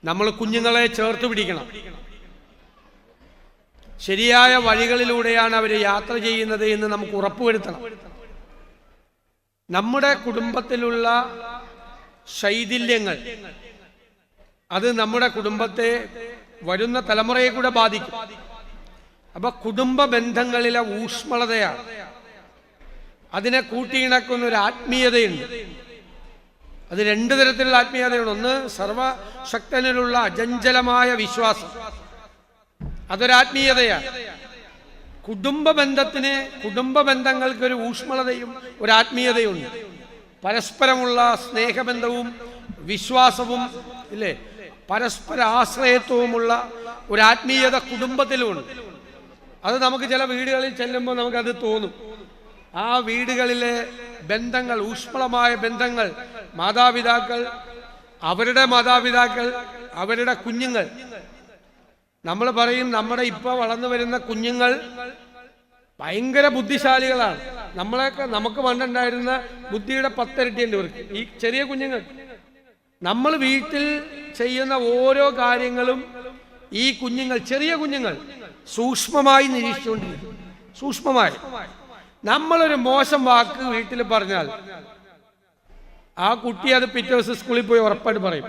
നമ്മൾ കുഞ്ഞുങ്ങളെ ചേർത്ത് പിടിക്കണം. ശരിയായ വഴികളിലൂടെയാണ് അവർ യാത്ര ചെയ്യുന്നത് എന്ന് നമുക്ക് ഉറപ്പുവരുത്തണം. നമ്മുടെ കുടുംബത്തിലുള്ള ശൈഥില്യങ്ങൾ അത് നമ്മുടെ കുടുംബത്തെ വരുന്ന തലമുറയെ കൂടെ ബാധിക്കും. അപ്പൊ കുടുംബ ബന്ധങ്ങളിലെ ഊഷ്മളതയാണ്, അതിനെ കൂട്ടിയിണക്കുന്ന ഒരു ആത്മീയതയുണ്ട്. അത് രണ്ടു തരത്തിലുള്ള ആത്മീയതയാണ്. ഒന്ന്, സർവശക്തനിലുള്ള അചഞ്ചലമായ വിശ്വാസം, അതൊരാത്മീയതയാണ്. കുടുംബ ബന്ധങ്ങൾക്കൊരു ഊഷ്മളതയും ഒരു ആത്മീയതയുണ്ട്. പരസ്പരമുള്ള സ്നേഹബന്ധവും വിശ്വാസവും ഇല്ലേ, പരസ്പര ആശ്രയത്വവുമുള്ള ഒരു ആത്മീയത കുടുംബത്തിലുമുണ്ട്. അത് നമുക്ക് ചില വീടുകളിൽ ചെല്ലുമ്പോൾ നമുക്കത് തോന്നും. ആ വീടുകളിലെ ബന്ധങ്ങൾ, ഊഷ്മളമായ ബന്ധങ്ങൾ, മാതാപിതാക്കൾ, അവരുടെ കുഞ്ഞുങ്ങൾ. നമ്മൾ പറയും നമ്മുടെ ഇപ്പൊ വളർന്നു വരുന്ന കുഞ്ഞുങ്ങൾ ഭയങ്കര ബുദ്ധിശാലികളാണ്. നമുക്ക് പണ്ടുണ്ടായിരുന്ന ബുദ്ധിയുടെ 10 ഇരട്ടിയുണ്ട് ഇവർക്ക്, ഈ ചെറിയ കുഞ്ഞുങ്ങൾ. നമ്മൾ വീട്ടിൽ ചെയ്യുന്ന ഓരോ കാര്യങ്ങളും ഈ കുഞ്ഞുങ്ങൾ, ചെറിയ കുഞ്ഞുങ്ങൾ സൂക്ഷ്മമായി നിരീക്ഷിച്ചുകൊണ്ടിരിക്കും. സൂക്ഷ്മമായി നമ്മളൊരു മോശം വാക്ക് വീട്ടിൽ പറഞ്ഞാൽ ആ കുട്ടി അത് പിറ്റേ ദിവസം സ്കൂളിൽ പോയി ഉറപ്പായിട്ട് പറയും.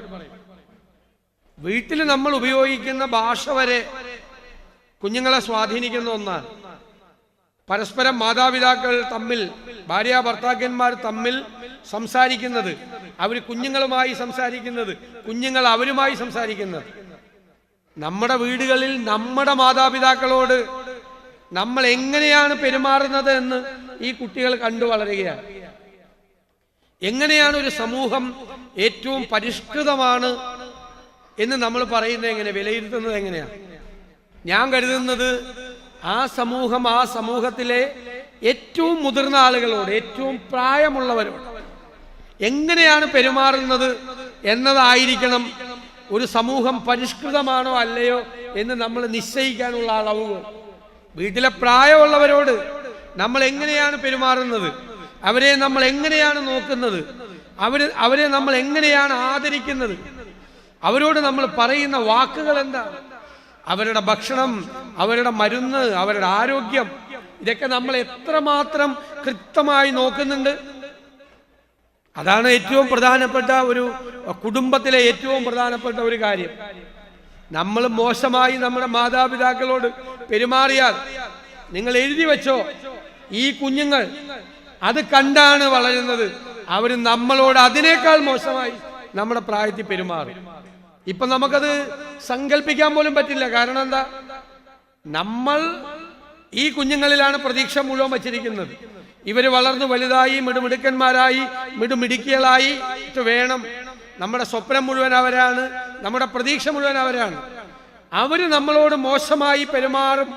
വീട്ടിൽ നമ്മൾ ഉപയോഗിക്കുന്ന ഭാഷ വരെ കുഞ്ഞുങ്ങളെ സ്വാധീനിക്കുന്ന ഒന്നാണ്. പരസ്പരം മാതാപിതാക്കൾ തമ്മിൽ, ഭാര്യ ഭർത്താക്കന്മാർ തമ്മിൽ സംസാരിക്കുന്നത്, അവർ കുഞ്ഞുങ്ങളുമായി സംസാരിക്കുന്നത്, കുഞ്ഞുങ്ങൾ അവരുമായി സംസാരിക്കുന്നത്. നമ്മുടെ വീടുകളിൽ നമ്മുടെ മാതാപിതാക്കളോട് നമ്മൾ എങ്ങനെയാണ് പെരുമാറുന്നത് എന്ന് ഈ കുട്ടികൾ കണ്ടു വളരുകയാണ്. എങ്ങനെയാണ് ഒരു സമൂഹം ഏറ്റവും പരിഷ്കൃതമാണ് എന്ന് നമ്മൾ പറയുന്നത് എങ്ങനെ, വിലയിരുത്തുന്നത് എങ്ങനെയാണ്? ഞാൻ കരുതുന്നത് ആ സമൂഹത്തിലെ ഏറ്റവും മുതിർന്ന ആളുകളോട്, ഏറ്റവും പ്രായമുള്ളവരോട് എങ്ങനെയാണ് പെരുമാറുന്നത് എന്നതായിരിക്കണം ഒരു സമൂഹം പരിഷ്കൃതമാണോ അല്ലയോ എന്ന് നമ്മൾ നിശ്ചയിക്കാനുള്ള അളവുകൾ. വീട്ടിലെ പ്രായമുള്ളവരോട് നമ്മൾ എങ്ങനെയാണ് പെരുമാറുന്നത്, അവരെ നമ്മൾ എങ്ങനെയാണ് നോക്കുന്നത്, അവരെ നമ്മൾ എങ്ങനെയാണ് ആദരിക്കുന്നത്, അവരോട് നമ്മൾ പറയുന്ന വാക്കുകൾ എന്താ, അവരുടെ ഭക്ഷണം, അവരുടെ മരുന്ന്, അവരുടെ ആരോഗ്യം, ഇതൊക്കെ നമ്മൾ എത്രമാത്രം കൃത്യമായി നോക്കുന്നുണ്ട്. അതാണ് ഏറ്റവും പ്രധാനപ്പെട്ട ഒരു കുടുംബത്തിലെ ഏറ്റവും പ്രധാനപ്പെട്ട ഒരു കാര്യം. നമ്മൾ മോശമായി നമ്മുടെ മാതാപിതാക്കളോട് പെരുമാറിയാൽ, നിങ്ങൾ എഴുതി വെച്ചോ, ഈ കുഞ്ഞുങ്ങൾ അത് കണ്ടാണ് വളരുന്നത്. അവർ നമ്മളോട് അതിനേക്കാൾ മോശമായി നമ്മുടെ പ്രായത്തിൽ പെരുമാറും. ഇപ്പൊ നമുക്കത് സങ്കല്പിക്കാൻ പോലും പറ്റില്ല. കാരണം എന്താ, നമ്മൾ ഈ കുഞ്ഞുങ്ങളിലാണ് പ്രതീക്ഷ മുഴുവൻ വച്ചിരിക്കുന്നത്. ഇവര് വളർന്നു വലുതായി മിടുമിടുക്കന്മാരായി മിടുമിടുക്കികളായി വേണം. നമ്മുടെ സ്വപ്നം മുഴുവൻ അവരാണ്, നമ്മുടെ പ്രതീക്ഷ മുഴുവൻ അവരാണ്. അവര് നമ്മളോട് മോശമായി പെരുമാറും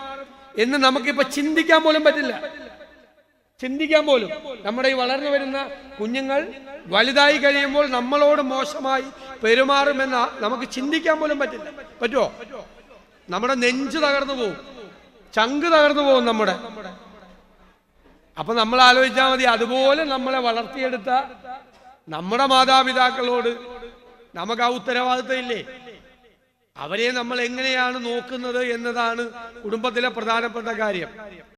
എന്ന് നമുക്കിപ്പോ ചിന്തിക്കാൻ പോലും പറ്റില്ല. ചിന്തിക്കാൻ പോലും, നമ്മുടെ ഈ വളർന്നു വരുന്ന കുഞ്ഞുങ്ങൾ വലുതായി കഴിയുമ്പോൾ നമ്മളോട് മോശമായി പെരുമാറുമെന്ന് നമുക്ക് ചിന്തിക്കാൻ പോലും പറ്റില്ല. പറ്റുമോ? നമ്മുടെ നെഞ്ച് തകർന്നു പോകും, ചങ്ക് തകർന്നു പോകും നമ്മുടെ. അപ്പൊ നമ്മൾ ആലോചിച്ചാൽ മതി, അതുപോലെ നമ്മളെ വളർത്തിയെടുത്ത നമ്മുടെ മാതാപിതാക്കളോട് നമുക്ക് ആ ഉത്തരവാദിത്തം ഇല്ലേ? അവരെ നമ്മൾ എങ്ങനെയാണ് നോക്കുന്നത് എന്നതാണ് കുടുംബത്തിലെ പ്രധാനപ്പെട്ട കാര്യം.